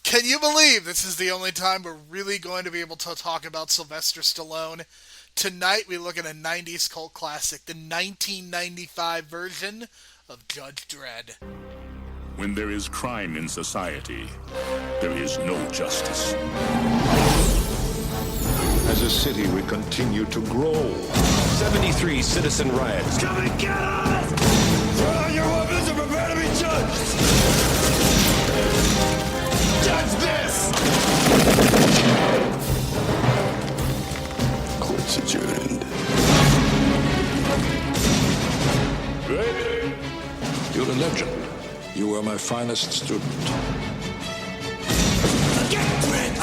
Can you believe this is the only time we're really going to be able to talk about Sylvester Stallone? Tonight we look at a 90s cult classic, the 1995 version of Judge Dredd. When there is crime in society, there is no justice. As a city, we continue to grow. 73 citizen riots. Come and get us! Throw down your weapons and prepare to be judged! Judge this! Court's adjourned. Right? You're a legend. You were my finest student. Get Dredd!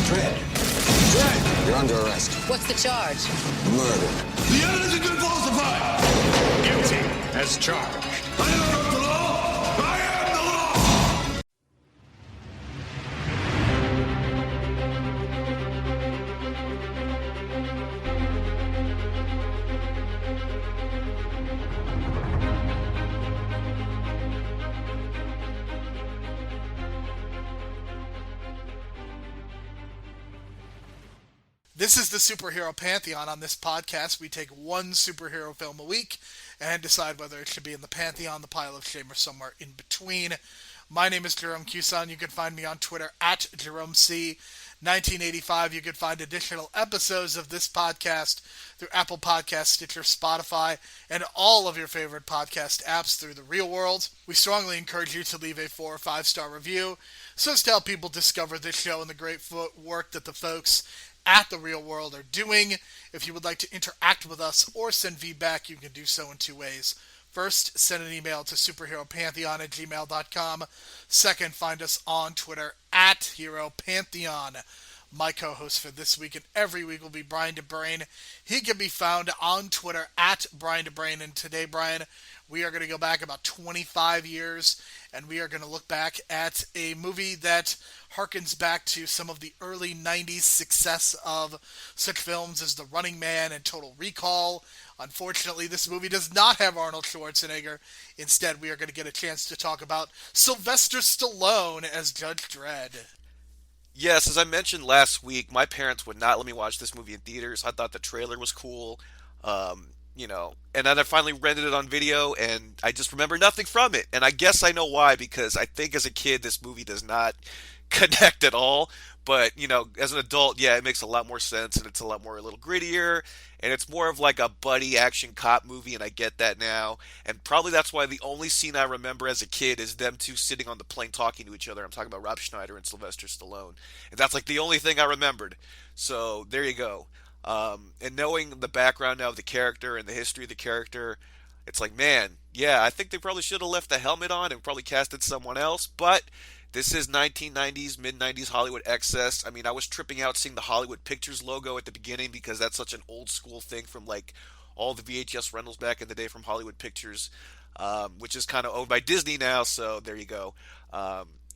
Dredd. Dredd! You're under arrest. What's the charge? Murder. The evidence has been falsified! Guilty as charged. I am not the law! I am the law! This is the Superhero Pantheon. On this podcast, we take one superhero film a week and decide whether it should be in the Pantheon, the pile of shame, or somewhere in between. My name is Jerome Cuson. You can find me on Twitter at JeromeC1985. You can find additional episodes of this podcast through Apple Podcasts, Stitcher, Spotify, and all of your favorite podcast apps through the real world. We strongly encourage you to leave a 4 or 5-star review so as to help people discover this show and the great work that the folks at The Real World are doing. If you would like to interact with us or send feedback, you can do so in 2 ways. First, send an email to superheropantheon@gmail.com. Second, find us on Twitter at Hero Pantheon. My co-host for this week and every week will be Brian DeBrain. He can be found on Twitter at Brian DeBrain. And today, Brian, we are going to go back about 25 years, and we are going to look back at a movie that harkens back to some of the early 90s success of such films as The Running Man and Total Recall. Unfortunately, this movie does not have Arnold Schwarzenegger. Instead, we are going to get a chance to talk about Sylvester Stallone as Judge Dredd. Yes, as I mentioned last week, my parents would not let me watch this movie in theaters. I thought the trailer was cool, and then I finally rented it on video, and I just remember nothing from it. And I guess I know why, because I think as a kid, this movie does not connect at all. But, as an adult, yeah, it makes a lot more sense, and it's a little grittier, and it's more of like a buddy action cop movie, and I get that now. And probably that's why the only scene I remember as a kid is them two sitting on the plane talking to each other. I'm talking about Rob Schneider and Sylvester Stallone. And that's like the only thing I remembered. So there you go. And knowing the background now of the character and the history of the character, it's like, man, yeah, I think they probably should have left the helmet on and probably casted someone else, but this is 1990s, mid-90s Hollywood excess. I mean, I was tripping out seeing the Hollywood Pictures logo at the beginning because that's such an old school thing from like all the VHS rentals back in the day from Hollywood Pictures, which is kind of owned by Disney now, so there you go.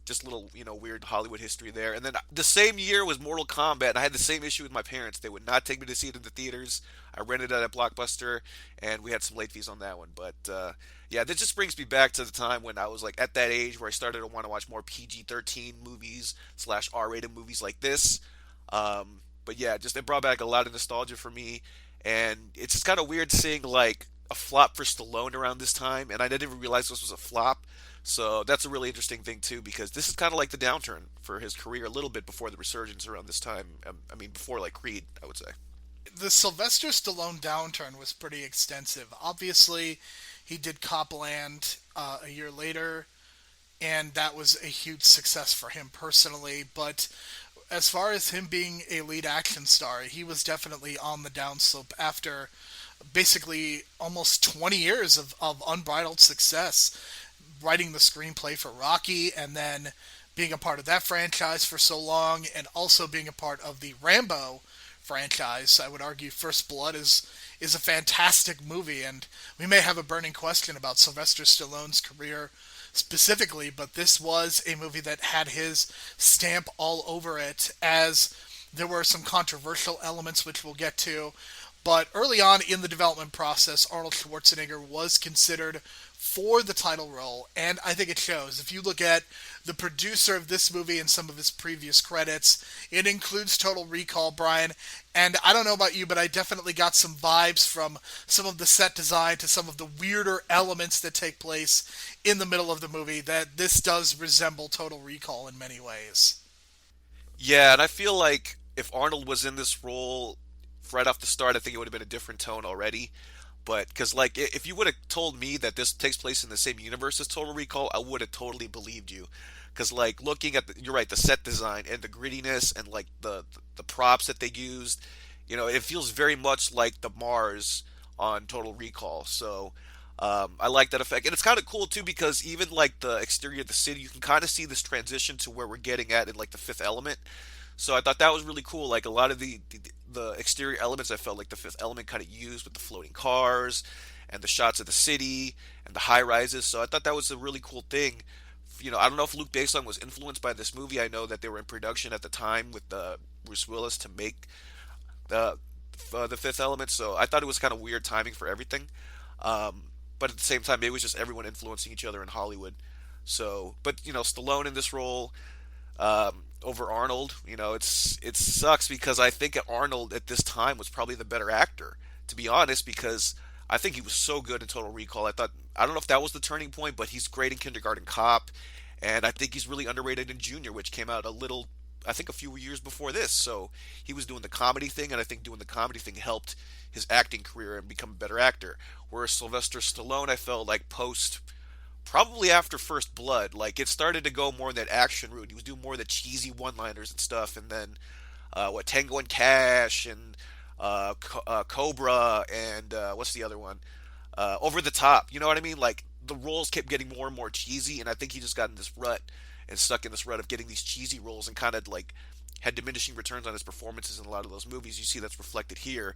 Just a little, weird Hollywood history there. And then the same year was Mortal Kombat, and I had the same issue with my parents. They would not take me to see it in the theaters. I rented it at Blockbuster, and we had some late fees on that one. But, yeah, this just brings me back to the time when I was, like, at that age where I started to want to watch more PG-13 movies / R-rated movies like this. But, yeah, it brought back a lot of nostalgia for me. And it's just kind of weird seeing, like, a flop for Stallone around this time, and I didn't even realize this was a flop. So that's a really interesting thing, too, because this is kind of like the downturn for his career a little bit before the resurgence around this time. Before, like, Creed, I would say. The Sylvester Stallone downturn was pretty extensive. Obviously, he did Copland a year later, and that was a huge success for him personally. But as far as him being a lead action star, he was definitely on the downslope after basically almost 20 years of unbridled success, writing the screenplay for Rocky and then being a part of that franchise for so long, and also being a part of the Rambo franchise. I would argue First Blood is a fantastic movie, and we may have a burning question about Sylvester Stallone's career specifically, but this was a movie that had his stamp all over it, as there were some controversial elements which we'll get to. But early on in the development process, Arnold Schwarzenegger was considered for the title role, and I think it shows. If you look at the producer of this movie and some of his previous credits, it includes Total Recall, Brian, and I don't know about you, but I definitely got some vibes from some of the set design to some of the weirder elements that take place in the middle of the movie, that this does resemble Total Recall in many ways. Yeah, and I feel like if Arnold was in this role right off the start, I think it would have been a different tone already. But because like if you would have told me that this takes place in the same universe as Total Recall, I would have totally believed you. Because like looking at you're right, the set design and the grittiness and like the props that they used, it feels very much like the Mars on Total Recall. So I like that effect, and it's kind of cool too because even like the exterior of the city, you can kind of see this transition to where we're getting at in like the Fifth Element. So I thought that was really cool. Like a lot of the exterior elements, I felt like the Fifth Element kind of used with the floating cars and the shots of the city and the high rises. So I thought that was a really cool thing. I don't know if Luke Besson was influenced by this movie. I know that they were in production at the time with Bruce Willis to make the Fifth Element. So I thought it was kind of weird timing for everything. But at the same time, it was just everyone influencing each other in Hollywood. So, but Stallone in this role. Over Arnold, it sucks because I think Arnold at this time was probably the better actor, to be honest, because I think he was so good in Total Recall. I don't know if that was the turning point, but he's great in Kindergarten Cop, and I think he's really underrated in Junior, which came out I think a few years before this. So he was doing the comedy thing, and I think doing the comedy thing helped his acting career and become a better actor. Whereas Sylvester Stallone, I felt like probably after First Blood, like it started to go more in that action route. He was doing more of the cheesy one-liners and stuff, and then Tango and Cash and Cobra and what's the other one? Over the Top. You know what I mean? Like the roles kept getting more and more cheesy, and I think he just got in this rut and stuck in this rut of getting these cheesy roles and kind of like had diminishing returns on his performances in a lot of those movies. You see that's reflected here.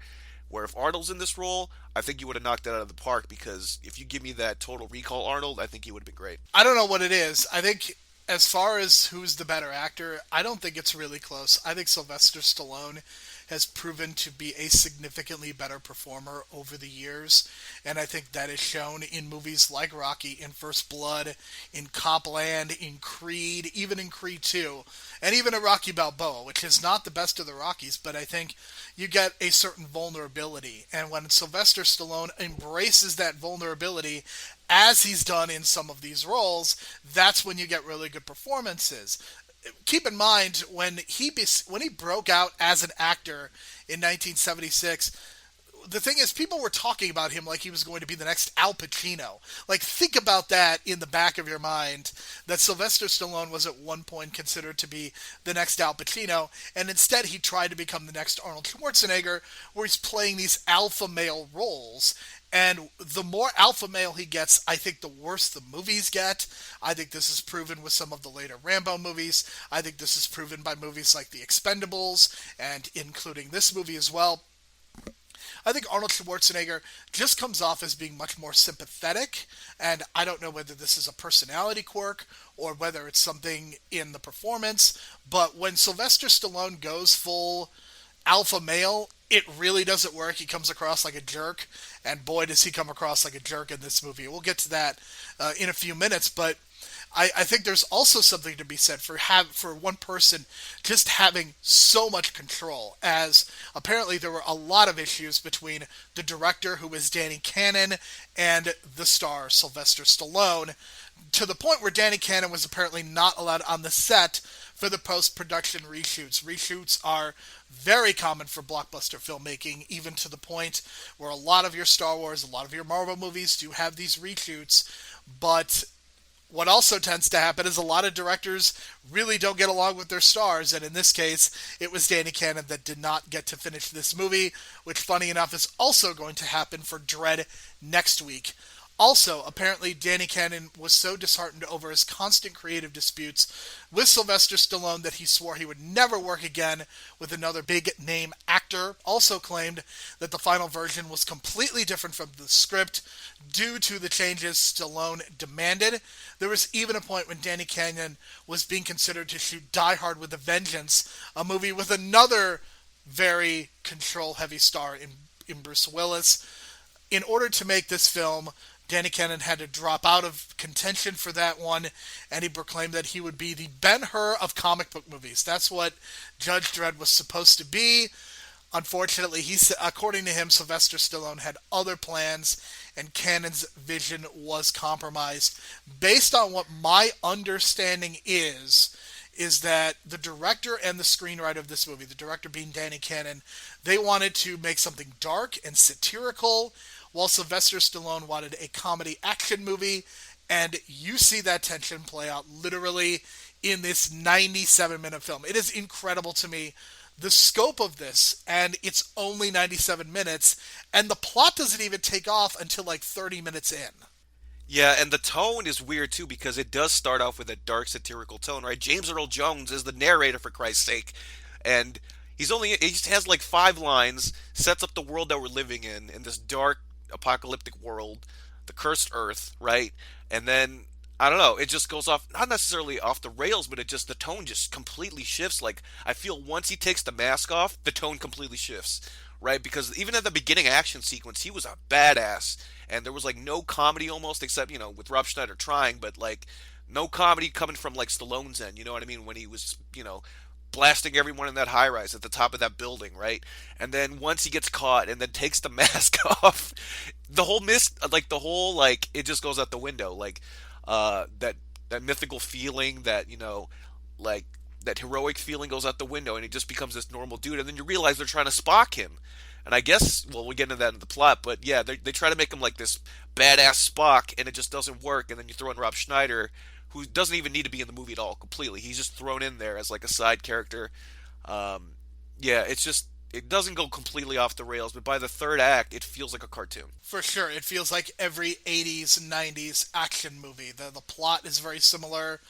Where if Arnold's in this role, I think you would have knocked it out of the park because if you give me that Total Recall Arnold, I think he would have been great. I don't know what it is. I think as far as who's the better actor, I don't think it's really close. I think Sylvester Stallone has proven to be a significantly better performer over the years, and I think that is shown in movies like Rocky, in First Blood, in Copland, in Creed, even in Creed 2, and even in Rocky Balboa, which is not the best of the Rockies, but I think you get a certain vulnerability, and when Sylvester Stallone embraces that vulnerability, as he's done in some of these roles, that's when you get really good performances. Keep in mind, when he broke out as an actor in 1976, the thing is, people were talking about him like he was going to be the next Al Pacino. Like, think about that in the back of your mind, that Sylvester Stallone was at one point considered to be the next Al Pacino, and instead he tried to become the next Arnold Schwarzenegger, where he's playing these alpha male roles. And the more alpha male he gets, I think the worse the movies get. I think this is proven with some of the later Rambo movies. I think this is proven by movies like The Expendables, and including this movie as well. I think Arnold Schwarzenegger just comes off as being much more sympathetic, and I don't know whether this is a personality quirk or whether it's something in the performance, but when Sylvester Stallone goes full alpha male, it really doesn't work. He comes across like a jerk, and boy does he come across like a jerk in this movie. We'll get to that in a few minutes, but I think there's also something to be said for one person just having so much control, as apparently there were a lot of issues between the director, who was Danny Cannon, and the star Sylvester Stallone, to the point where Danny Cannon was apparently not allowed on the set for the post-production reshoots. Reshoots are very common for blockbuster filmmaking, even to the point where a lot of your Star Wars, a lot of your Marvel movies do have these reshoots, but what also tends to happen is a lot of directors really don't get along with their stars, and in this case, it was Danny Cannon that did not get to finish this movie, which, funny enough, is also going to happen for Dredd next week. Also, apparently, Danny Cannon was so disheartened over his constant creative disputes with Sylvester Stallone that he swore he would never work again with another big-name actor. Also claimed that the final version was completely different from the script due to the changes Stallone demanded. There was even a point when Danny Cannon was being considered to shoot Die Hard with a Vengeance, a movie with another very control-heavy star in Bruce Willis. In order to make this film, Danny Cannon had to drop out of contention for that one, and he proclaimed that he would be the Ben-Hur of comic book movies. That's what Judge Dredd was supposed to be. Unfortunately, according to him, Sylvester Stallone had other plans, and Cannon's vision was compromised. Based on what my understanding is that the director and the screenwriter of this movie, the director being Danny Cannon, they wanted to make something dark and satirical, while Sylvester Stallone wanted a comedy action movie, and you see that tension play out literally in this 97-minute film. It is incredible to me, the scope of this, and it's only 97 minutes, and the plot doesn't even take off until like 30 minutes in. Yeah, and the tone is weird too because it does start off with a dark satirical tone, right? James Earl Jones is the narrator, for Christ's sake, and he just has like 5 lines, sets up the world that we're living in this dark apocalyptic world, the cursed Earth, right? And then I don't know, it just goes off, not necessarily off the rails, but the tone just completely shifts. Like, I feel once he takes the mask off, the tone completely shifts, right? Because even at the beginning action sequence, he was a badass, and there was like no comedy almost, except, with Rob Schneider trying, but like no comedy coming from like Stallone's end, you know what I mean? When he was, blasting everyone in that high rise at the top of that building, right? And then once he gets caught and then takes the mask off, the whole it just goes out the window. Like, that mythical feeling, that like that heroic feeling goes out the window, and he just becomes this normal dude. And then you realize they're trying to Spock him, and I guess, well, we get into that in the plot, but yeah, they try to make him like this badass Spock, and it just doesn't work. And then you throw in Rob Schneider, who doesn't even need to be in the movie at all completely. He's just thrown in there as like a side character. Yeah, it doesn't go completely off the rails, but by the third act, it feels like a cartoon. For sure, it feels like every 80s and 90s action movie. The plot is very similar.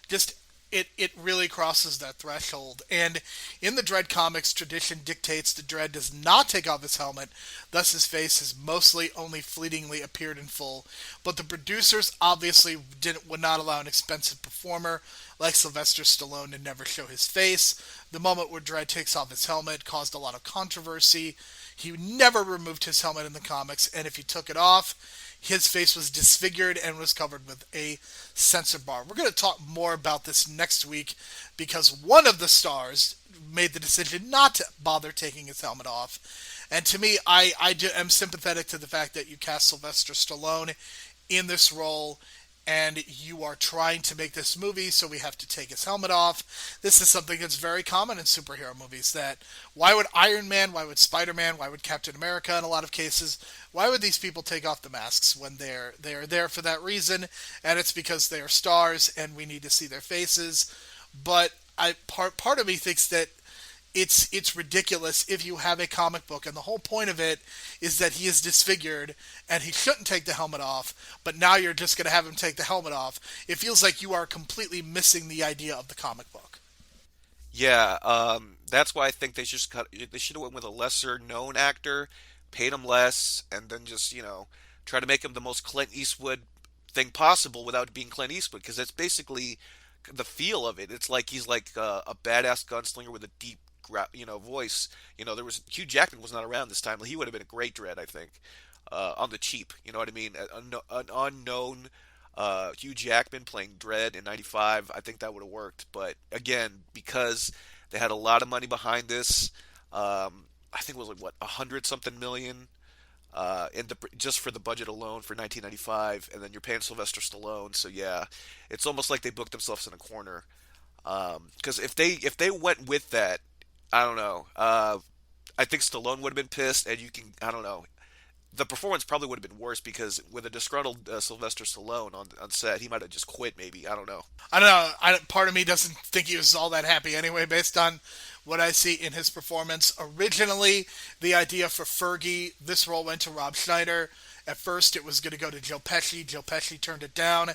Just, it really crosses that threshold. And in the Dredd comics, tradition dictates that Dredd does not take off his helmet, thus his face has mostly only fleetingly appeared in full. But the producers obviously would not allow an expensive performer like Sylvester Stallone to never show his face. The moment where Dredd takes off his helmet caused a lot of controversy. He never removed his helmet in the comics, and if he took it off, his face was disfigured and was covered with a censor bar. We're going to talk more about this next week because one of the stars made the decision not to bother taking his helmet off. And to me, I am sympathetic to the fact that you cast Sylvester Stallone in this role, and you are trying to make this movie, so we have to take his helmet off. This is something that's very common in superhero movies, that why would Iron Man, why would Spider-Man, why would Captain America in a lot of cases, why would these people take off the masks when they are there for that reason? And it's because they are stars and we need to see their faces. But part of me thinks that it's ridiculous if you have a comic book, and the whole point of it is that he is disfigured and he shouldn't take the helmet off, but now you're just going to have him take the helmet off. It feels like you are completely missing the idea of the comic book. Yeah, that's why I think they should have went with a lesser known actor, paid him less, and then just try to make him the most Clint Eastwood thing possible without being Clint Eastwood, because it's basically the feel of it. It's like he's like a badass gunslinger with a deep voice. There was Hugh Jackman was not around this time. He would have been a great Dredd, I think, on the cheap. You know what I mean? An unknown Hugh Jackman playing Dredd in '95. I think that would have worked. But again, because they had a lot of money behind this, I think it was like $100-something million just for the budget alone for 1995, and then you're paying Sylvester Stallone. So yeah, it's almost like they booked themselves in a corner. Because if they went with that, I don't know. I think Stallone would have been pissed, and I don't know. The performance probably would have been worse because with a disgruntled Sylvester Stallone on set, he might have just quit. Maybe, I don't know. I don't know. Part of me doesn't think he was all that happy anyway, based on what I see in his performance. Originally, the idea for Fergie, this role went to Rob Schneider. At first, it was going to go to Joe Pesci. Joe Pesci turned it down.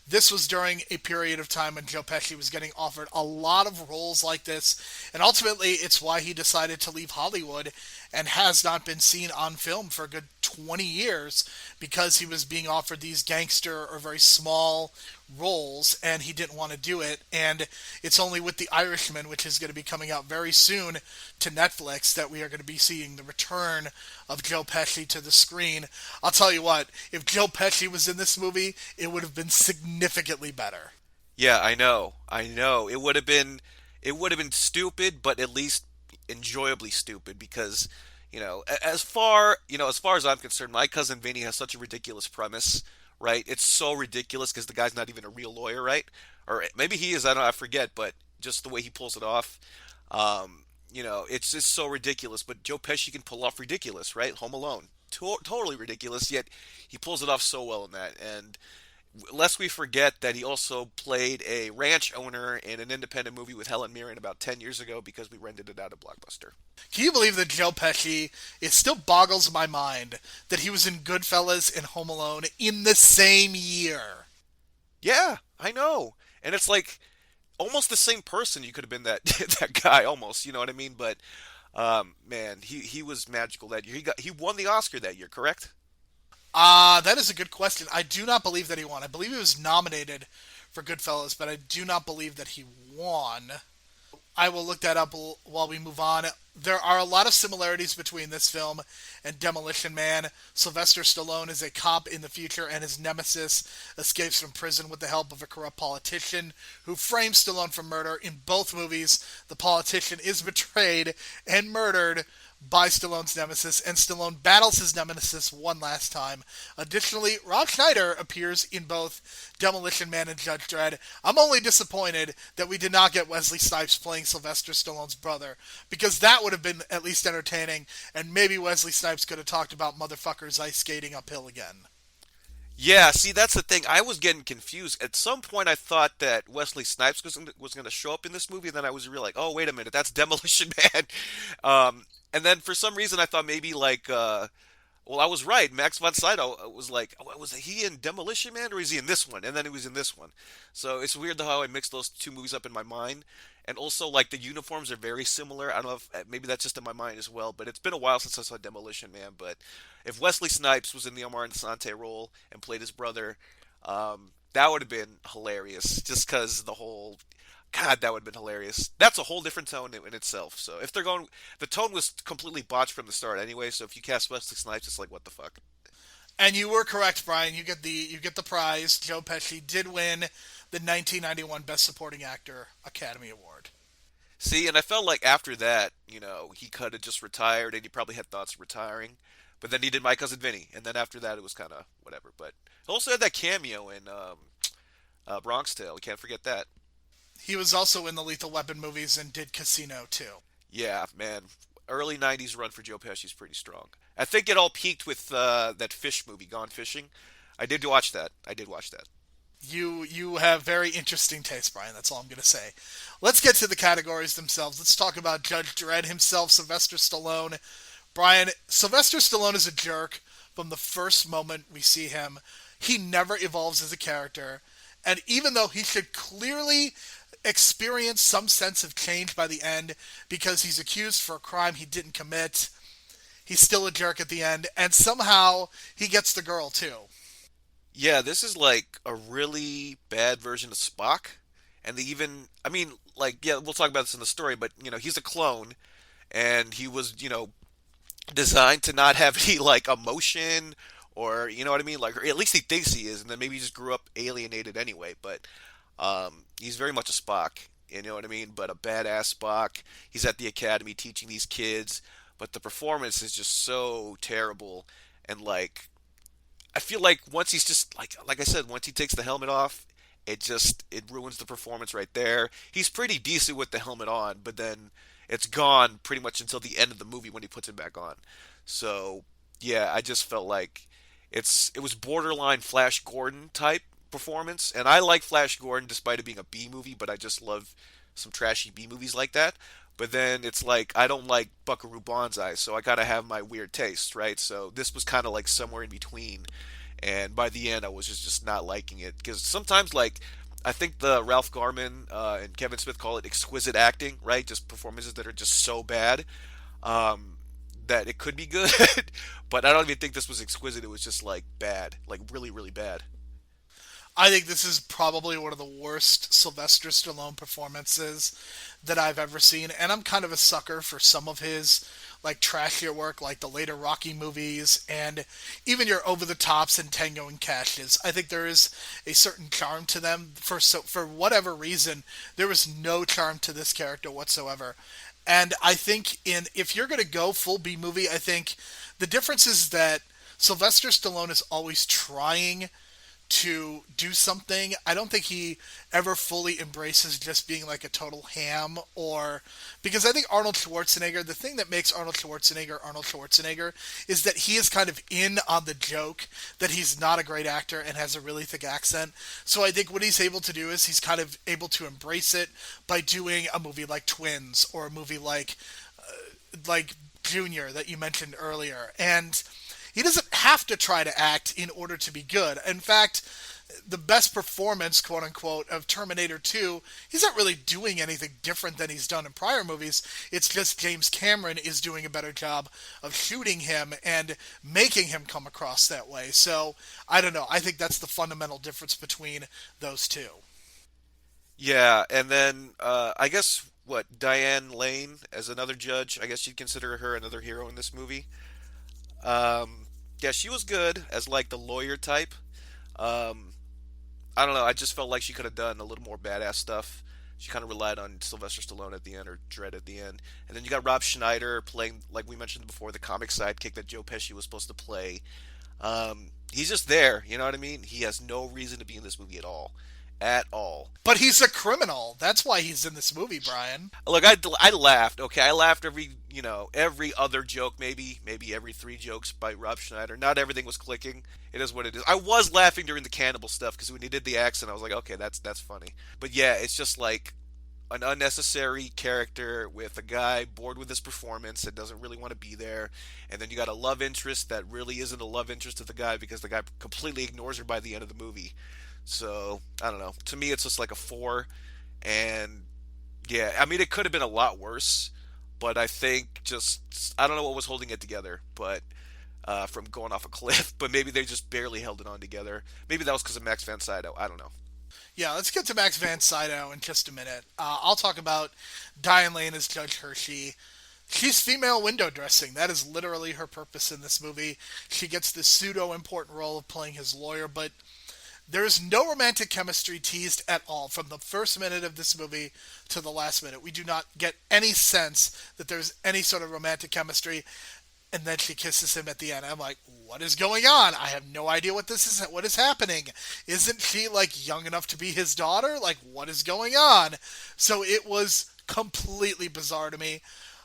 This was during a period of time when Joe Pesci was getting offered a lot of roles like this, and ultimately it's why he decided to leave Hollywood and has not been seen on film for a good 20 years, because he was being offered these gangster or very small roles, and he didn't want to do it. And it's only with The Irishman, which is going to be coming out very soon to Netflix, that we are going to be seeing the return of Joe Pesci to the screen. I'll tell you what, if Joe Pesci was in this movie, it would have been significantly better. Yeah, I know. I know. It would have been stupid, but at least enjoyably stupid because, as far as I'm concerned, My Cousin Vinny has such a ridiculous premise, right? It's so ridiculous because the guy's not even a real lawyer, right? Or maybe he is, I don't know, I forget, but just the way he pulls it off, it's just so ridiculous, but Joe Pesci can pull off ridiculous, right? Home Alone. Totally ridiculous, yet he pulls it off so well in that. And lest we forget that he also played a ranch owner in an independent movie with Helen Mirren about 10 years ago because we rented it out at Blockbuster. Can you believe that Joe Pesci, it still boggles my mind that he was in Goodfellas and Home Alone in the same year? Yeah, I know. And it's like almost the same person. You could have been that that guy almost, you know what I mean? But man, he was magical that year. He won the Oscar that year, correct? That is a good question. I do not believe that he won. I believe he was nominated for Goodfellas, but I do not believe that he won. I will look that up while we move on. There are a lot of similarities between this film and Demolition Man. Sylvester Stallone is a cop in the future, and his nemesis escapes from prison with the help of a corrupt politician who frames Stallone for murder. In both movies, the politician is betrayed and murdered by Stallone's nemesis, and Stallone battles his nemesis one last time. Additionally, Rob Schneider appears in both Demolition Man and Judge Dredd. I'm only disappointed that we did not get Wesley Snipes playing Sylvester Stallone's brother, because that would have been at least entertaining, and maybe Wesley Snipes could have talked about motherfuckers ice skating uphill again. Yeah, see, that's the thing. I was getting confused. At some point, I thought that Wesley Snipes was going to show up in this movie, and then I was really like, oh, wait a minute, that's Demolition Man. And then for some reason, I thought maybe well, I was right. Max von Sydow was like, oh, was he in Demolition Man or is he in this one? And then he was in this one. So it's weird how I mixed those two movies up in my mind. And also, like, the uniforms are very similar. I don't know if maybe that's just in my mind as well, but it's been a while since I saw Demolition Man. But if Wesley Snipes was in the Omar Asante role and played his brother, that would have been hilarious. Just because the whole, God, that would have been hilarious. That's a whole different tone in itself. So if they're going, the tone was completely botched from the start anyway. So if you cast Wesley Snipes, it's like, what the fuck? And you were correct, Brian. You get the prize. Joe Pesci did win the 1991 Best Supporting Actor Academy Award. See, and I felt like after that, he could have just retired, and he probably had thoughts of retiring. But then he did My Cousin Vinny, and then after that, it was kind of whatever. But he also had that cameo in Bronx Tale. We can't forget that. He was also in the Lethal Weapon movies and did Casino, too. Yeah, man. Early 90s run for Joe Pesci is pretty strong. I think it all peaked with that fish movie, Gone Fishing. I did watch that. You have very interesting taste, Brian. That's all I'm going to say. Let's get to the categories themselves. Let's talk about Judge Dredd himself, Sylvester Stallone. Brian, Sylvester Stallone is a jerk from the first moment we see him. He never evolves as a character. And even though he should clearly experience some sense of change by the end because he's accused for a crime he didn't commit, he's still a jerk at the end. And somehow he gets the girl, too. Yeah, this is like a really bad version of Spock. And we'll talk about this in the story, but, he's a clone. And he was, designed to not have any, emotion or, you know what I mean? Or at least he thinks he is. And then maybe he just grew up alienated anyway. But he's very much a Spock, you know what I mean? But a badass Spock. He's at the academy teaching these kids. But the performance is just so terrible. And, I feel like once he's just like I said, once he takes the helmet off, it ruins the performance right there. He's pretty decent with the helmet on, but then it's gone pretty much until the end of the movie when he puts it back on. So yeah, I just felt like it was borderline Flash Gordon type performance, and I like Flash Gordon despite it being a B movie, but I just love some trashy B movies like that. But then it's like, I don't like Buckaroo Banzai, so I gotta have my weird taste, right? So this was kind of like somewhere in between. And by the end, I was just not liking it. Because sometimes, I think the Ralph Garman and Kevin Smith call it exquisite acting, right? Just performances that are just so bad that it could be good. But I don't even think this was exquisite. It was just, bad. Really, really bad. I think this is probably one of the worst Sylvester Stallone performances that I've ever seen, and I'm kind of a sucker for some of his like trashier work, like the later Rocky movies, and even your over the tops and Tango and Cashes. I think there is a certain charm to them. For whatever reason, there was no charm to this character whatsoever. And I think if you're going to go full B movie, I think the difference is that Sylvester Stallone is always trying to do something. I don't think he ever fully embraces just being like a total ham, or because I think Arnold Schwarzenegger, the thing that makes Arnold Schwarzenegger is that he is kind of in on the joke that he's not a great actor and has a really thick accent. So I think what he's able to do is he's kind of able to embrace it by doing a movie like Twins or a movie like Junior that you mentioned earlier. And he doesn't have to try to act in order to be good. In fact, the best performance, quote unquote, of Terminator 2, he's not really doing anything different than he's done in prior movies. It's just James Cameron is doing a better job of shooting him and making him come across that way. So, I don't know. I think that's the fundamental difference between those two. Yeah, and then I guess what Diane Lane as another judge. I guess you'd consider her another hero in this movie. Yeah, she was good as like the lawyer type. Um, I don't know. I just felt like she could have done a little more badass stuff. She kind of relied on Sylvester Stallone at the end or Dredd at the end. And then you got Rob Schneider playing, like we mentioned before, the comic sidekick that Joe Pesci was supposed to play. He's just there, you know what I mean? He has no reason to be in this movie at all. At all. But he's a criminal. That's why he's in this movie, Brian. Look, I laughed. Okay, I laughed every other joke, maybe every three jokes by Rob Schneider. Not everything was clicking. It is what it is. I was laughing during the cannibal stuff because when he did the accent, I was like, okay, that's funny. But yeah, it's just like an unnecessary character with a guy bored with his performance and doesn't really want to be there, and then you got a love interest that really isn't a love interest to the guy because the guy completely ignores her by the end of the movie. So, I don't know. To me, it's just like a 4. And, yeah, I mean, it could have been a lot worse. But I think I don't know what was holding it together. But, from going off a cliff. But maybe they just barely held it on together. Maybe that was because of Max von Sydow. I don't know. Yeah, let's get to Max von Sydow in just a minute. I'll talk about Diane Lane as Judge Hershey. She's female window dressing. That is literally her purpose in this movie. She gets this pseudo-important role of playing his lawyer, but there is no romantic chemistry teased at all from the first minute of this movie to the last minute. We do not get any sense that there's any sort of romantic chemistry. And then she kisses him at the end. I'm like, what is going on? I have no idea what is happening. Isn't she like young enough to be his daughter? Like, what is going on? So it was completely bizarre to me.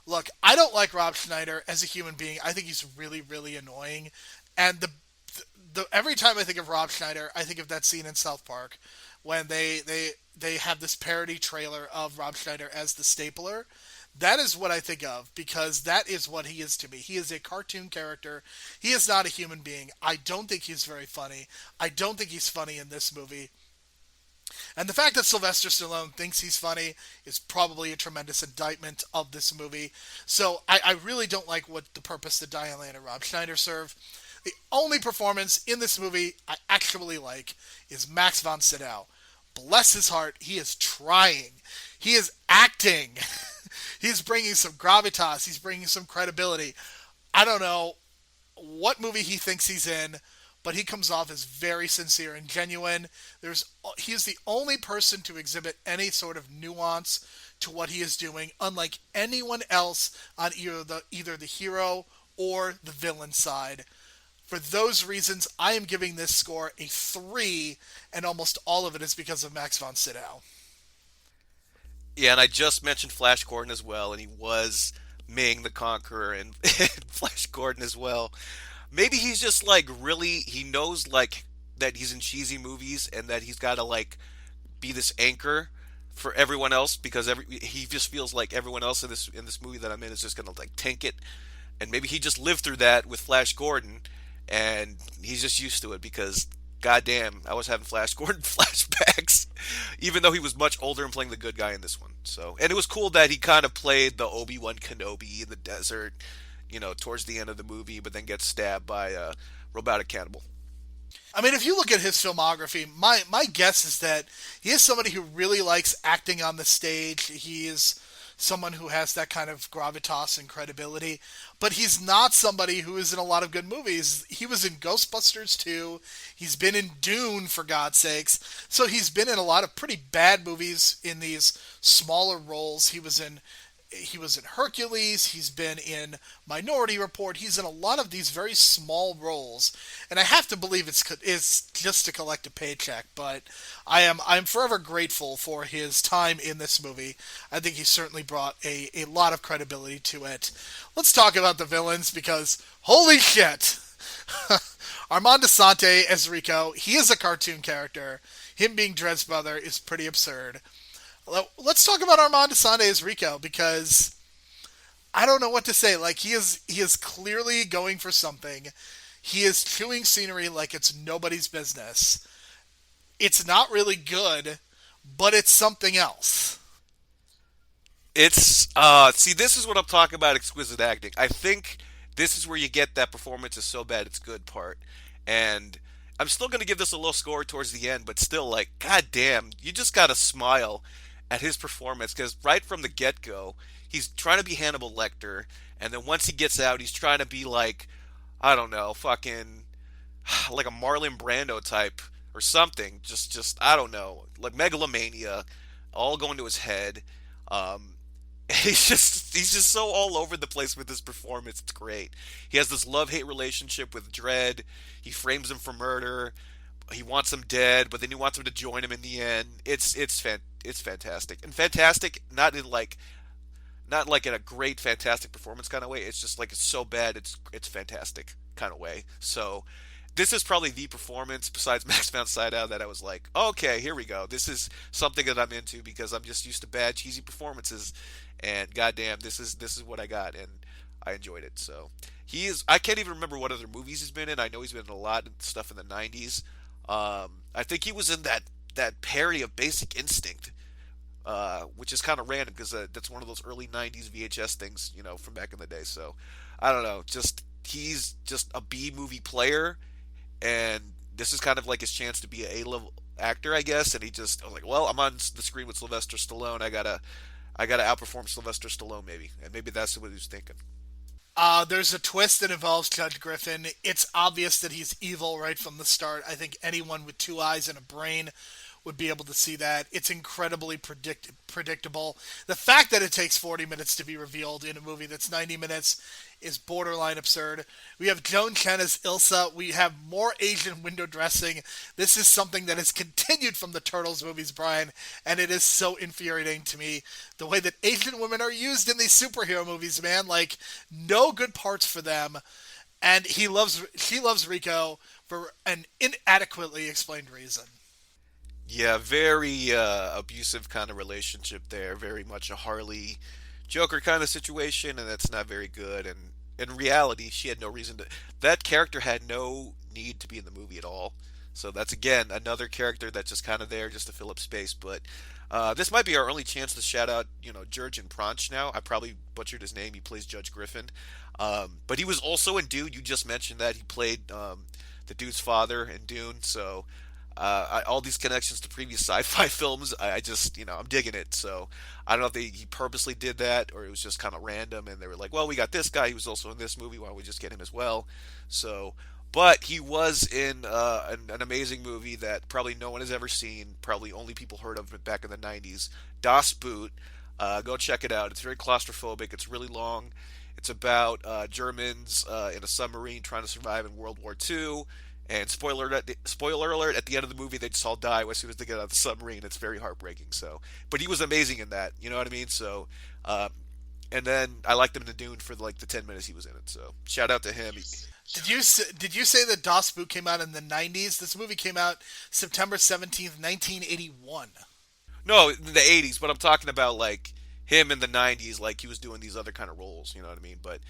Look, I don't like Rob Schneider as a human being. I think he's really, really annoying. And every time I think of Rob Schneider, I think of that scene in South Park when they have this parody trailer of Rob Schneider as the stapler. That is what I think of, because that is what he is to me. He is a cartoon character. He is not a human being. I don't think he's very funny. I don't think he's funny in this movie. And the fact that Sylvester Stallone thinks he's funny is probably a tremendous indictment of this movie. So I really don't like what the purpose that Diane Lane and Rob Schneider serve. The only performance in this movie I actually like is Max von Sydow. Bless his heart, he is trying. He is acting. He's bringing some gravitas. He's bringing some credibility. I don't know what movie he thinks he's in, but he comes off as very sincere and genuine. He is the only person to exhibit any sort of nuance to what he is doing, unlike anyone else on either the hero or the villain side. For those reasons, I am giving this score a 3, and almost all of it is because of Max von Sydow. Yeah, and I just mentioned Flash Gordon as well, and he was Ming the Conqueror and Flash Gordon as well. Maybe he's just like he knows like that he's in cheesy movies and that he's got to like be this anchor for everyone else because he just feels like everyone else in this movie that I'm in is just gonna like tank it, and maybe he just lived through that with Flash Gordon, and he's just used to it because goddamn, I was having Flash Gordon flashbacks, even though he was much older and playing the good guy in this one. So, and it was cool that he kind of played the Obi-Wan Kenobi in the desert, towards the end of the movie, but then gets stabbed by a robotic cannibal. I mean, if you look at his filmography, my guess is that he is somebody who really likes acting on the stage. He is someone who has that kind of gravitas and credibility, but he's not somebody who is in a lot of good movies. He was in Ghostbusters 2. He's been in Dune, for God's sakes. So he's been in a lot of pretty bad movies in these smaller roles. He was in Hercules. He's been in Minority Report. He's in a lot of these very small roles, and I have to believe it's just to collect a paycheck. But I'm forever grateful for his time in this movie. I think he certainly brought a lot of credibility to it. Let's talk about the villains because holy shit, Armand Assante as Rico. He is a cartoon character. Him being Dredd's brother is pretty absurd. Let's talk about Armand Assante as Rico because I don't know what to say. Like he is clearly going for something. He is chewing scenery like it's nobody's business. It's not really good, but it's something else. It's see, this is what I'm talking about exquisite acting. I think this is where you get that performance is so bad it's good part. And I'm still going to give this a low score towards the end, but still like god damn, you just got to smile at his performance because right from the get-go, he's trying to be Hannibal Lecter, and then once he gets out, he's trying to be like, I don't know, fucking like a Marlon Brando type or something. Just I don't know, like megalomania, all going to his head. Um, he's just so all over the place with his performance. It's great. He has this love-hate relationship with Dredd. He frames him for murder. He wants him dead, but then he wants him to join him in the end. It's fantastic, and fantastic not like in a great fantastic performance kind of way. It's just like it's so bad it's fantastic kind of way. So this is probably the performance besides Max von Sydow that I was like, okay, here we go. This is something that I'm into because I'm just used to bad cheesy performances, and goddamn, this is what I got, and I enjoyed it. So he is. I can't even remember what other movies he's been in. I know he's been in a lot of stuff in the '90s. I think he was in that parody of Basic Instinct, which is kind of random because that's one of those early '90s VHS things, from back in the day. So I don't know. Just he's just a B movie player, and this is kind of like his chance to be an A-level actor, I guess. And I was like, well, I'm on the screen with Sylvester Stallone. I gotta outperform Sylvester Stallone, maybe, and maybe that's what he was thinking. There's a twist that involves Judge Griffin. It's obvious that he's evil right from the start. I think anyone with two eyes and a brain would be able to see that. It's incredibly predictable. The fact that it takes 40 minutes to be revealed in a movie that's 90 minutes is borderline absurd. We have Joan Chen as Ilsa. We have more Asian window dressing. This is something that has continued from the Turtles movies, Brian, and it is so infuriating to me. The way that Asian women are used in these superhero movies, man. Like, no good parts for them. And she loves Rico for an inadequately explained reason. Yeah, very abusive kind of relationship there. Very much a Harley Joker kind of situation, and that's not very good. And in reality, she had no reason to. That character had no need to be in the movie at all. So that's again another character that's just kind of there just to fill up space. But this might be our only chance to shout out, Jurgen Pronch now. I probably butchered his name. He plays Judge Griffin. But he was also in Dune. You just mentioned that. He played the dude's father in Dune. So all these connections to previous sci-fi films, I just, I'm digging it. So I don't know if he purposely did that or it was just kind of random. And they were like, well, we got this guy. He was also in this movie. Why don't we just get him as well? So, but he was in an amazing movie that probably no one has ever seen. Probably only people heard of it back in the 90s. Das Boot. Go check it out. It's very claustrophobic. It's really long. It's about Germans in a submarine trying to survive in World War II. And spoiler alert, at the end of the movie, they just all die as soon as they get out of the submarine. It's very heartbreaking. So, but he was amazing in that. You know what I mean? So, and then I liked him in Dune for like the 10 minutes he was in it. So, shout out to him. Did you say that Das Boot came out in the 90s? This movie came out September 17th, 1981. No, in the 80s, but I'm talking about like him in the 90s, like he was doing these other kind of roles, you know what I mean? But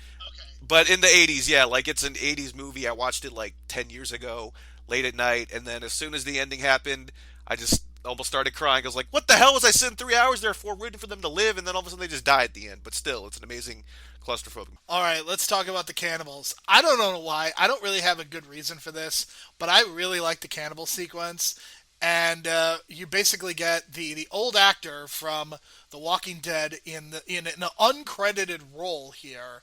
in the 80s, yeah, like it's an 80s movie. I watched it like 10 years ago, late at night, and then as soon as the ending happened, I just almost started crying. I was like, what the hell was I sitting 3 hours there for, rooting for them to live, and then all of a sudden they just die at the end. But still, it's an amazing claustrophobic. All right, let's talk about the cannibals. I don't know why. I don't really have a good reason for this, but I really like the cannibal sequence. And you basically get the old actor from The Walking Dead in an uncredited role here.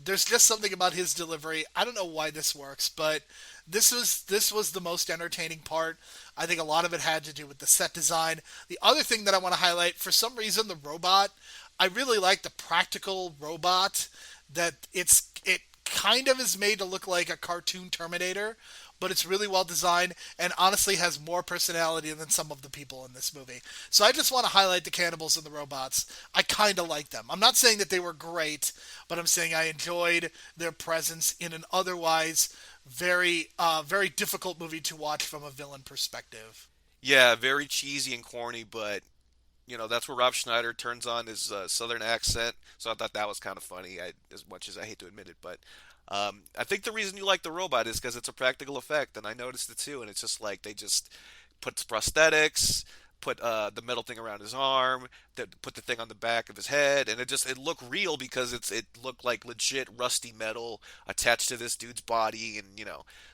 There's just something about his delivery. I don't know why this works, but this was the most entertaining part. I think a lot of it had to do with the set design. The other thing that I want to highlight, for some reason, the robot. I really like the practical robot that it kind of is made to look like a cartoon Terminator, but it's really well designed and honestly has more personality than some of the people in this movie. So I just want to highlight the cannibals and the robots. I kind of like them. I'm not saying that they were great, but I'm saying I enjoyed their presence in an otherwise very difficult movie to watch from a villain perspective. Yeah, very cheesy and corny, but that's where Rob Schneider turns on his southern accent. So I thought that was kind of funny, as much as I hate to admit it. But I think the reason you like the robot is because it's a practical effect, and I noticed it too. And it's just like they just put prosthetics, put the metal thing around his arm, put the thing on the back of his head, and it looked real because it looked like legit rusty metal attached to this dude's body, and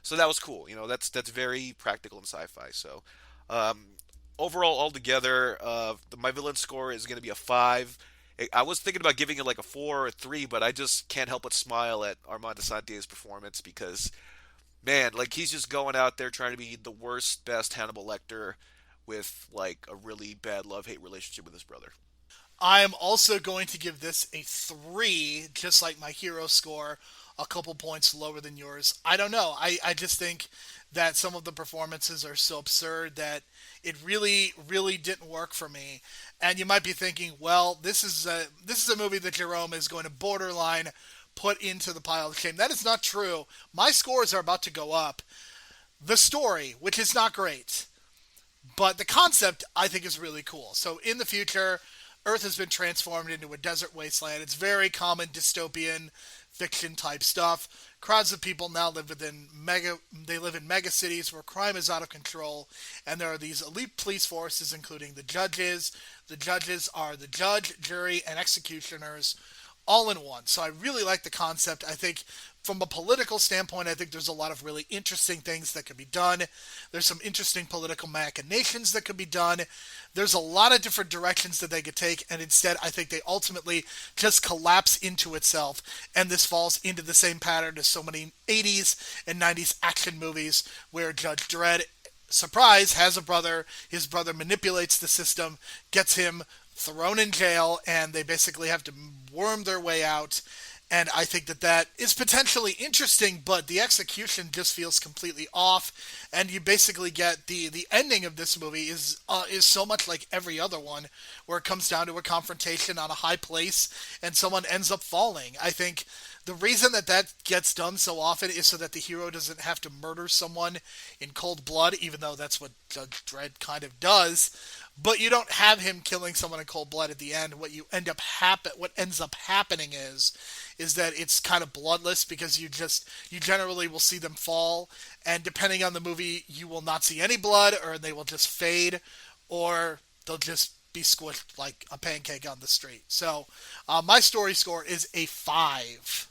so that was cool. That's very practical in sci-fi. So. Overall, altogether, my villain score is going to be a 5. I was thinking about giving it like a 4 or a 3, but I just can't help but smile at Armand Asante's performance because, man, like he's just going out there trying to be the worst, best Hannibal Lecter with like a really bad love-hate relationship with his brother. I am also going to give this a 3, just like my hero score, a couple points lower than yours. I don't know. I just think that some of the performances are so absurd that it really, really didn't work for me. And you might be thinking, well, this is a movie that Jerome is going to borderline put into the pile of shame. That is not true. My scores are about to go up. The story, which is not great, but the concept I think is really cool. So in the future, Earth has been transformed into a desert wasteland. It's very common dystopian fiction type stuff. Crowds of people now live in mega cities where crime is out of control, and there are these elite police forces, including the judges. The judges are the judge, jury, and executioners, all in one. So I really like the concept. I think from a political standpoint, I think there's a lot of really interesting things that could be done. There's some interesting political machinations that could be done. There's a lot of different directions that they could take, and instead I think they ultimately just collapse into itself, and this falls into the same pattern as so many 80s and 90s action movies where Judge Dredd, surprise, has a brother. His brother manipulates the system, gets him thrown in jail, and they basically have to worm their way out. And I think that is potentially interesting, but the execution just feels completely off. And you basically get the ending of this movie is so much like every other one, where it comes down to a confrontation on a high place, and someone ends up falling. I think the reason that gets done so often is so that the hero doesn't have to murder someone in cold blood, even though that's what Judge Dredd kind of does. But you don't have him killing someone in cold blood at the end. What ends up happening is that it's kind of bloodless because you generally will see them fall, and depending on the movie, you will not see any blood, or they will just fade, or they'll just be squished like a pancake on the street. So my story score is a 5.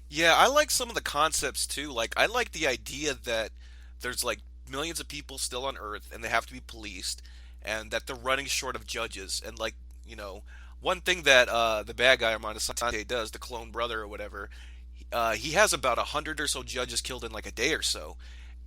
Yeah, I like some of the concepts too. Like, I like the idea that there's like millions of people still on Earth and they have to be policed, and that they're running short of judges. And like, one thing that the bad guy Armando Sante does, the clone brother or whatever, he has about 100 or so judges killed in like a day or so.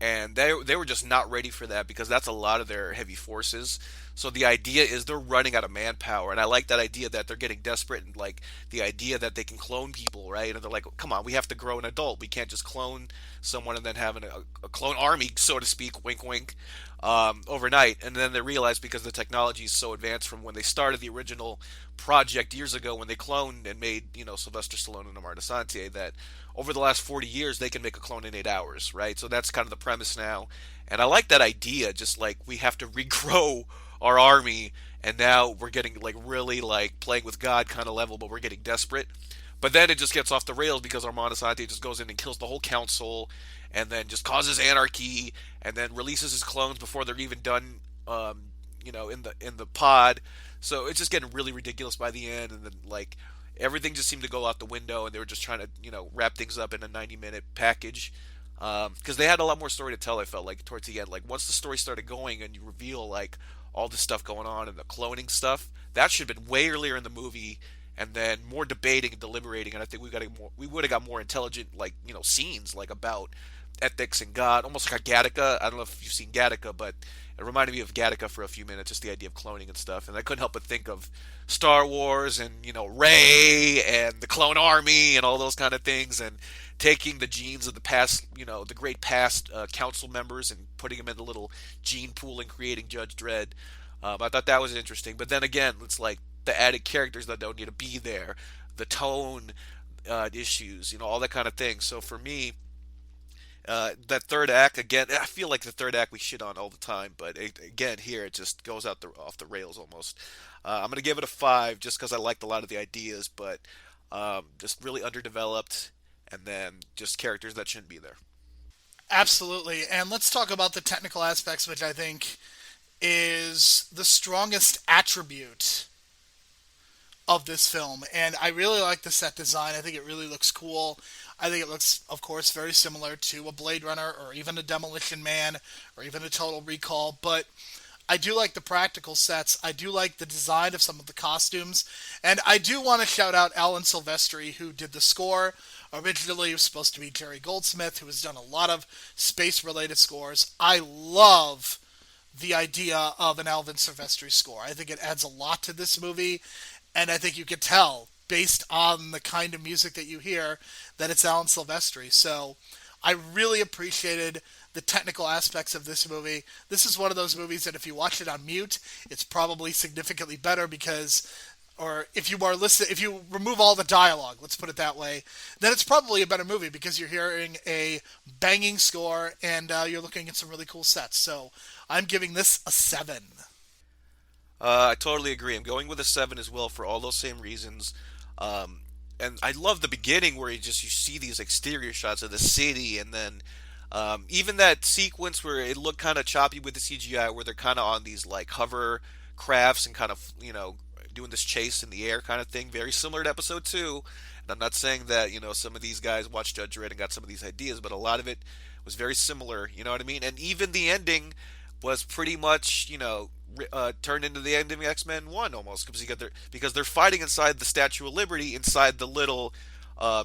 And they were just not ready for that because that's a lot of their heavy forces. So the idea is they're running out of manpower, and I like that idea that they're getting desperate, and like the idea that they can clone people, right? And they're like, come on, we have to grow an adult. We can't just clone someone and then have a clone army, so to speak, wink wink, overnight. And then they realize, because the technology is so advanced from when they started the original project years ago, when they cloned and made Sylvester Stallone and Armando Sante, that over the last 40 years they can make a clone in 8 hours, right? So that's kind of the premise now, and I like that idea. Just like, we have to regrow our army, and now we're getting like really like playing with God kind of level, but we're getting desperate. But then it just gets off the rails because Armando Sante just goes in and kills the whole council, and then just causes anarchy, and then releases his clones before they're even done in the pod. So it's just getting really ridiculous by the end, and then like everything just seemed to go out the window, and they were just trying to wrap things up in a 90-minute package. Because they had a lot more story to tell. I felt like towards the end, like once the story started going, and you reveal like all this stuff going on and the cloning stuff, that should have been way earlier in the movie, and then more debating and deliberating. And I think we would have got more intelligent, like scenes like about ethics and God, almost like a Gattaca. I don't know if you've seen Gattaca, but it reminded me of Gattaca for a few minutes, just the idea of cloning and stuff. And I couldn't help but think of Star Wars and Rey and the Clone Army and all those kind of things, and taking the genes of the past, the great past council members, and putting them in a little gene pool and creating Judge Dredd. I thought that was interesting. But then again, it's like the added characters that don't need to be there, the tone issues, all that kind of thing. So for me, that third act, again, I feel like the third act we shit on all the time, but again, here it just goes off the rails almost. I'm going to give it a 5 just because I liked a lot of the ideas, but just really underdeveloped, and then just characters that shouldn't be there. Absolutely. And let's talk about the technical aspects, which I think is the strongest attribute of this film. And I really like the set design. I think it really looks cool. I think it looks, of course, very similar to a Blade Runner or even a Demolition Man or even a Total Recall. But I do like the practical sets. I do like the design of some of the costumes. And I do want to shout out Alan Silvestri, who did the score. Originally, it was supposed to be Jerry Goldsmith, who has done a lot of space-related scores. I love the idea of an Alan Silvestri score. I think it adds a lot to this movie, and I think you can tell, based on the kind of music that you hear, that it's Alan Silvestri. So I really appreciated the technical aspects of this movie. This is one of those movies that if you watch it on mute, it's probably significantly better because, or if you remove all the dialogue, let's put it that way, then it's probably a better movie because you're hearing a banging score and you're looking at some really cool sets. So I'm giving this a 7. I totally agree. I'm going with a 7 as well for all those same reasons. And I love the beginning where you see these exterior shots of the city, and then even that sequence where it looked kind of choppy with the CGI, where they're kind of on these like hover crafts and kind of doing this chase in the air kind of thing, very similar to episode 2. And I'm not saying that some of these guys watched Judge Dredd and got some of these ideas, but a lot of it was very similar. You know what I mean? And even the ending was pretty much turned into the ending of X-Men 1 almost, because they're fighting inside the Statue of Liberty, inside the little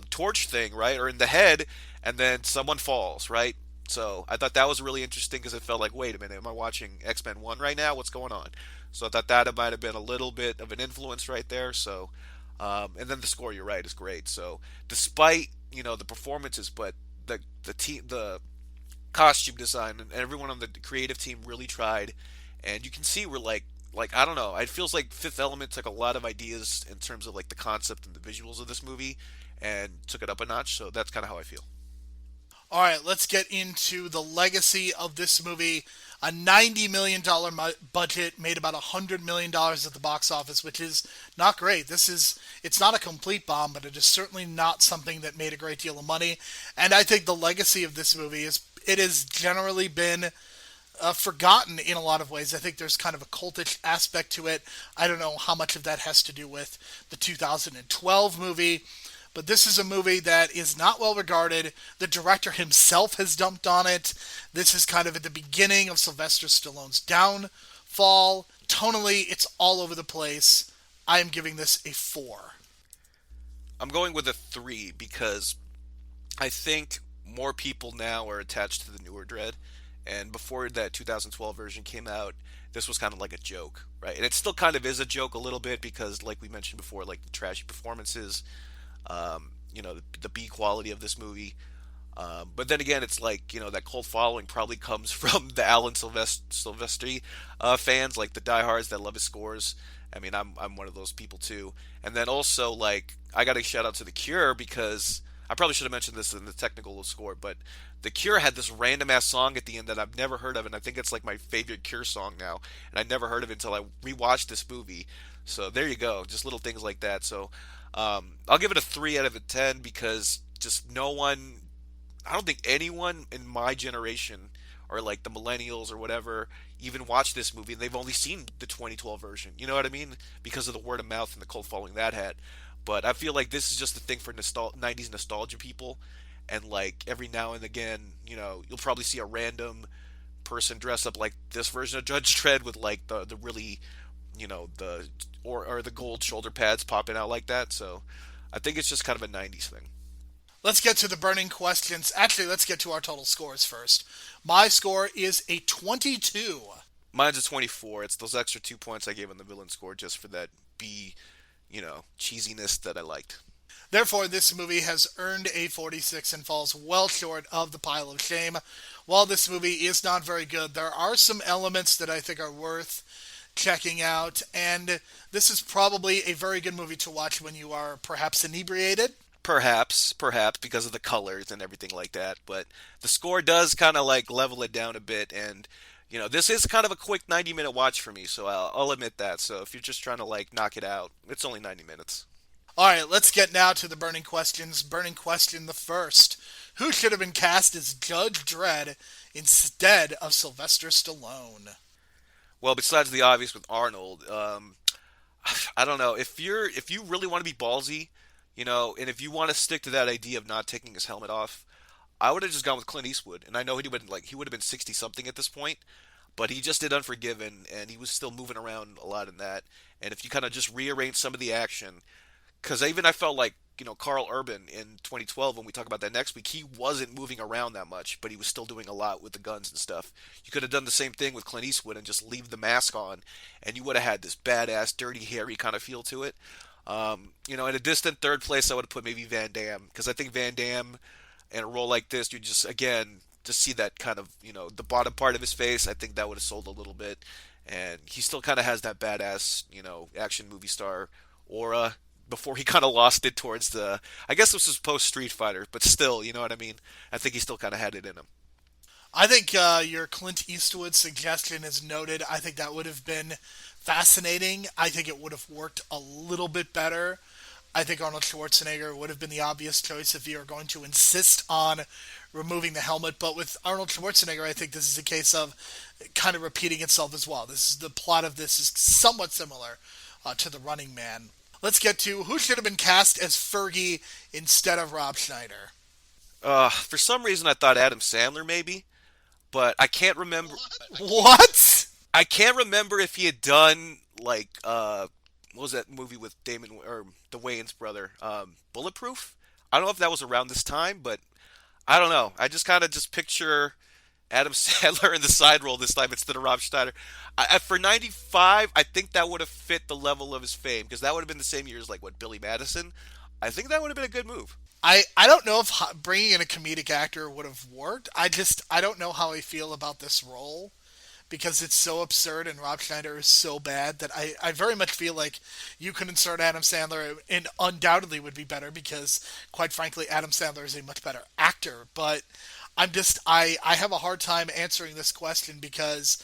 torch thing, right, or in the head, and then someone falls, right? So I thought that was really interesting because it felt like, wait a minute, am I watching X-Men 1 right now? What's going on? So I thought that might have been a little bit of an influence right there. So, and then the score, you're right, is great. So despite the performances, but the costume design and everyone on the creative team really tried, and you can see we're like I don't know, it feels like Fifth Element took a lot of ideas in terms of like the concept and the visuals of this movie and took it up a notch. So that's kind of how I feel. All right, let's get into the legacy of this movie. A $90 million budget, made about $100 million at the box office, which is not great. It's not a complete bomb, but it is certainly not something that made a great deal of money. And I think the legacy of this movie is it has generally been forgotten in a lot of ways. I think there's kind of a cultish aspect to it. I don't know how much of that has to do with the 2012 movie, but this is a movie that is not well regarded. The director himself has dumped on it. This is kind of at the beginning of Sylvester Stallone's downfall. Tonally, it's all over the place. I am giving this a 4. I'm going with a 3 because I think more people now are attached to the newer Dredd. And before that 2012 version came out, this was kind of like a joke, right? And it still kind of is a joke a little bit because, like we mentioned before, like the trashy performances, the B quality of this movie. But then again, it's like, that cult following probably comes from the Alan Silvestri fans, like the diehards that love his scores. I mean, I'm one of those people too. And then also, like, I got to shout out to The Cure because I probably should have mentioned this in the technical score, but The Cure had this random ass song at the end that I've never heard of, and I think it's like my favorite Cure song now, and I never heard of it until I rewatched this movie. So there you go, just little things like that. So I'll give it a 3 out of a 10 because just I don't think anyone in my generation or like the millennials or whatever even watch this movie and they've only seen the 2012 version. You know what I mean? Because of the word of mouth and the cult following that had. But I feel like this is just a thing for 90s nostalgia people. And like every now and again, you'll probably see a random person dress up like this version of Judge Dredd with like the really, the or the gold shoulder pads popping out like that. So I think it's just kind of a 90s thing. Let's get to the burning questions. Actually, let's get to our total scores first. My score is a 22. Mine's a 24. It's those extra 2 points I gave on the villain score just for that B, cheesiness that I liked. Therefore, this movie has earned a 46 and falls well short of the pile of shame. While this movie is not very good, there are some elements that I think are worth checking out, and this is probably a very good movie to watch when you are perhaps inebriated. Perhaps, because of the colors and everything like that. But the score does kind of like level it down a bit, and this is kind of a quick 90-minute watch for me, so I'll admit that. So if you're just trying to like knock it out, it's only 90 minutes. All right, let's get now to the burning questions. Burning question the first: who should have been cast as Judge Dredd instead of Sylvester Stallone? Well, besides the obvious with Arnold, I don't know if you really want to be ballsy. And if you want to stick to that idea of not taking his helmet off, I would have just gone with Clint Eastwood. And I know he would have been 60-something at this point, but he just did Unforgiven, and he was still moving around a lot in that. And if you kind of just rearrange some of the action, because I felt like, Carl Urban in 2012, when we talk about that next week, he wasn't moving around that much, but he was still doing a lot with the guns and stuff. You could have done the same thing with Clint Eastwood and just leave the mask on, and you would have had this badass, dirty, hairy kind of feel to it. In a distant third place, I would have put maybe Van Damme, because I think Van Damme, in a role like this, you just see that kind of, the bottom part of his face. I think that would have sold a little bit, and he still kind of has that badass, action movie star aura before he kind of lost it towards I guess this was post Street Fighter, but still, you know what I mean? I think he still kind of had it in him. I think your Clint Eastwood suggestion is noted. I think that would have been fascinating. I think it would have worked a little bit better. I think Arnold Schwarzenegger would have been the obvious choice if you are going to insist on removing the helmet. But with Arnold Schwarzenegger, I think this is a case of kind of repeating itself as well. The plot of this is somewhat similar to The Running Man. Let's get to who should have been cast as Fergie instead of Rob Schneider. For some reason, I thought Adam Sandler maybe, but I can't remember. What? I can't remember if he had done like what was that movie with Damon or the Wayans brother, Bulletproof? I don't know if that was around this time, but I don't know. I just kind of picture Adam Sandler in the side role this time instead of Rob Schneider. For 95, I think that would have fit the level of his fame, because that would have been the same year as like Billy Madison. I think that would have been a good move. I don't know if bringing in a comedic actor would have worked. I don't know how I feel about this role, because it's so absurd and Rob Schneider is so bad that I very much feel like you could insert Adam Sandler and undoubtedly would be better, because quite frankly Adam Sandler is a much better actor. But I have a hard time answering this question, because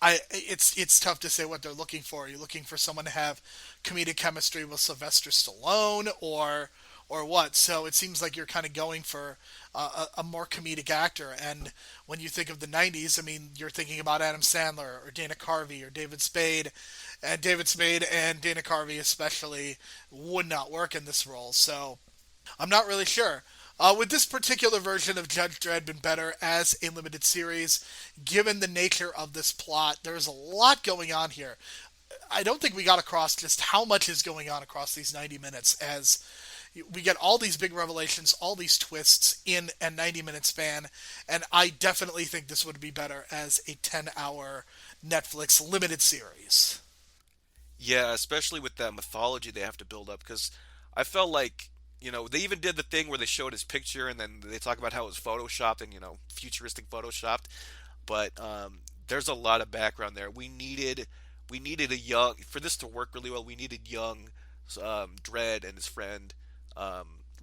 it's tough to say what they're looking for. Are you looking for someone to have comedic chemistry with Sylvester Stallone or what? So it seems like you're kind of going for a more comedic actor. And when you think of the 90s, I mean, you're thinking about Adam Sandler or Dana Carvey or David Spade. And David Spade and Dana Carvey especially would not work in this role. So I'm not really sure. Would this particular version of Judge Dredd been better as a limited series, given the nature of this plot? There's a lot going on here. I don't think we got across just how much is going on across these 90 minutes, as we get all these big revelations, all these twists in a 90-minute span, and I definitely think this would be better as a 10-hour Netflix limited series. Yeah, especially with that mythology they have to build up, because I felt like, they even did the thing where they showed his picture and then they talk about how it was photoshopped and, futuristic photoshopped. But there's a lot of background there. We needed a young, for this to work really well, we needed young Dredd and his friend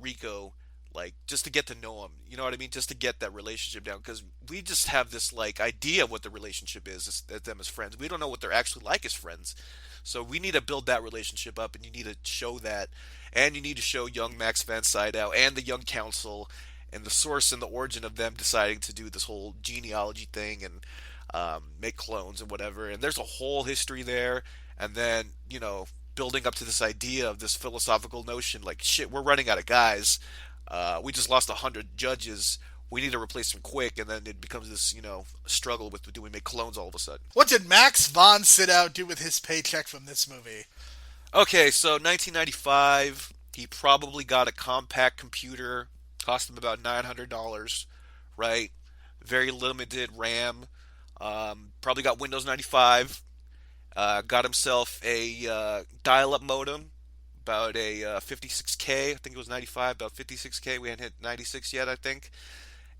Rico, like, just to get to know him. You know what I mean? Just to get that relationship down, because we just have this, like, idea of what the relationship is them as friends. We don't know what they're actually like as friends. So we need to build that relationship up, and you need to show that. And you need to show young Max van Sydow and the young council and the source and the origin of them deciding to do this whole genealogy thing. And make clones and whatever. And there's a whole history there. And then, building up to this idea of this philosophical notion, like, shit, we're running out of guys. We just lost 100 judges. We need to replace them quick. And then it becomes this, struggle with, do we make clones all of a sudden? What did Max von Sydow do with his paycheck from this movie? Okay, so 1995, he probably got a compact computer, cost him about $900, right? Very limited RAM. Probably got Windows 95. Got himself a dial-up modem, about a 56K. I think it was 95, about 56K. We hadn't hit 96 yet, I think.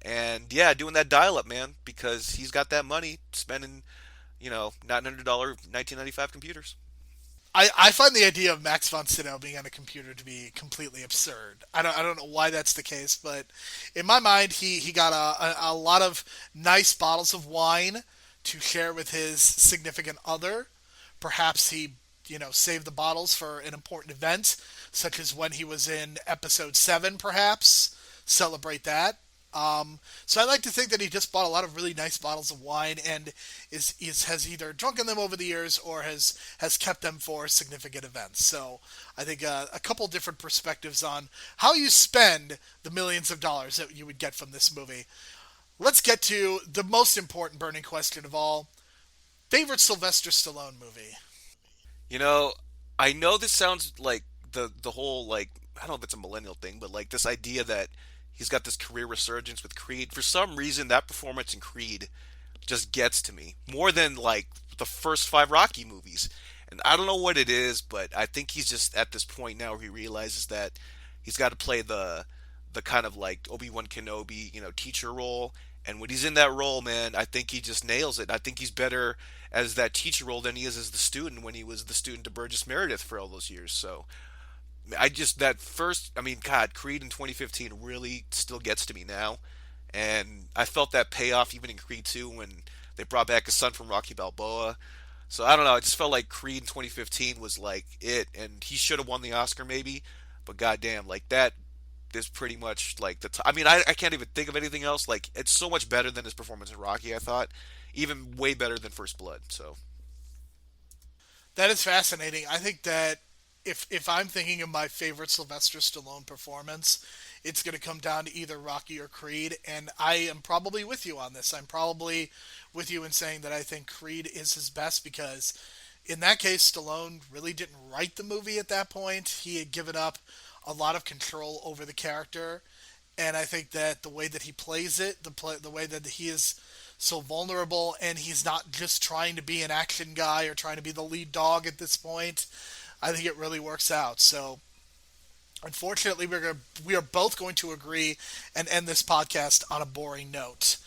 And yeah, doing that dial-up, man, because he's got that money, spending, $900 1995 computers. I find the idea of Max von Sydow being on a computer to be completely absurd. I don't know why that's the case, but in my mind, he got a lot of nice bottles of wine to share with his significant other. Perhaps he, saved the bottles for an important event, such as when he was in episode 7, perhaps. Celebrate that. So I like to think that he just bought a lot of really nice bottles of wine and has either drunken them over the years or has kept them for significant events. So I think a couple different perspectives on how you spend the millions of dollars that you would get from this movie. Let's get to the most important burning question of all. Favorite Sylvester Stallone movie? I know this sounds like the whole, like, I don't know if it's a millennial thing, but like this idea that he's got this career resurgence with Creed. For some reason, that performance in Creed just gets to me more than like the first 5 Rocky movies. And I don't know what it is, but I think he's just at this point now where he realizes that he's got to play the kind of like Obi-Wan Kenobi, teacher role. And when he's in that role, man, I think he just nails it. I think he's better as that teacher role than he is as the student when he was the student to Burgess Meredith for all those years. So God, Creed in 2015 really still gets to me now. And I felt that payoff even in Creed 2 when they brought back his son from Rocky Balboa. So I don't know, I just felt like Creed in 2015 was like it, and he should have won the Oscar maybe, but goddamn, like that is pretty much like I can't even think of anything else. Like, it's so much better than his performance in Rocky, I thought. Even way better than First Blood, so. That is fascinating. I think that if I'm thinking of my favorite Sylvester Stallone performance, it's going to come down to either Rocky or Creed, and I am probably with you on this. I'm probably with you in saying that I think Creed is his best because in that case, Stallone really didn't write the movie at that point. He had given up a lot of control over the character, and I think that the way that he plays it, the way that he is so vulnerable, and he's not just trying to be an action guy or trying to be the lead dog at this point, I think it really works out. So, unfortunately, we are both going to agree and end this podcast on a boring note.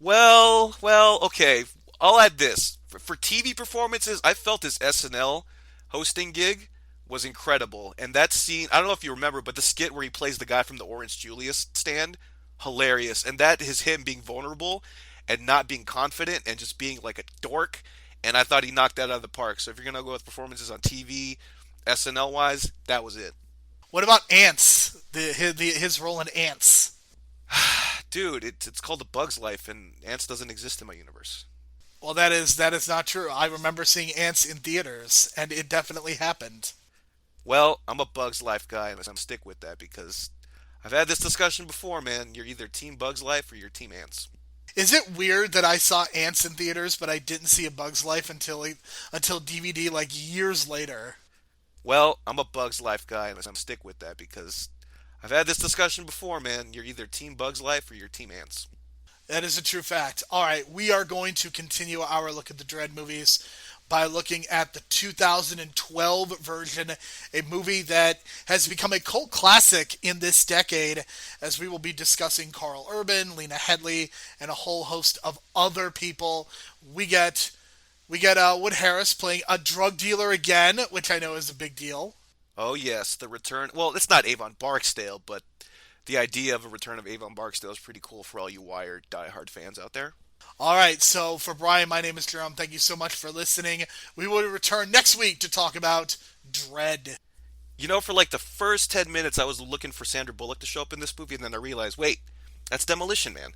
Well, okay. I'll add this. For TV performances, I felt his SNL hosting gig was incredible. And that scene, I don't know if you remember, but the skit where he plays the guy from the Orange Julius stand, hilarious. And that is him being vulnerable and not being confident and just being like a dork. And I thought he knocked that out of the park. So if you're going to go with performances on TV, SNL-wise, that was it. What about Ants? His role in Ants? Dude, it's called A Bug's Life, and Ants doesn't exist in my universe. Well, that is not true. I remember seeing Ants in theaters, and it definitely happened. Well, I'm a Bug's Life guy, and I'm stick with that because I've had this discussion before, man. You're either Team Bug's Life or you're Team Ants. Is it weird that I saw Ants in theaters, but I didn't see A Bug's Life until DVD like years later? Well, I'm a Bug's Life guy, and I'm stick with that because I've had this discussion before, man. You're either Team Bug's Life or you're Team Ants. That is a true fact. All right, we are going to continue our look at the Dredd movies by looking at the 2012 version, a movie that has become a cult classic in this decade, as we will be discussing Carl Urban, Lena Headey, and a whole host of other people. We get Wood Harris playing a drug dealer again, which I know is a big deal. Oh yes, the return. Well, it's not Avon Barksdale, but the idea of a return of Avon Barksdale is pretty cool for all you Wired diehard fans out there. All right, so for Brian, my name is Jerome. Thank you so much for listening. We will return next week to talk about Dredd. For like the first 10 minutes, I was looking for Sandra Bullock to show up in this movie, and then I realized, wait, that's Demolition Man.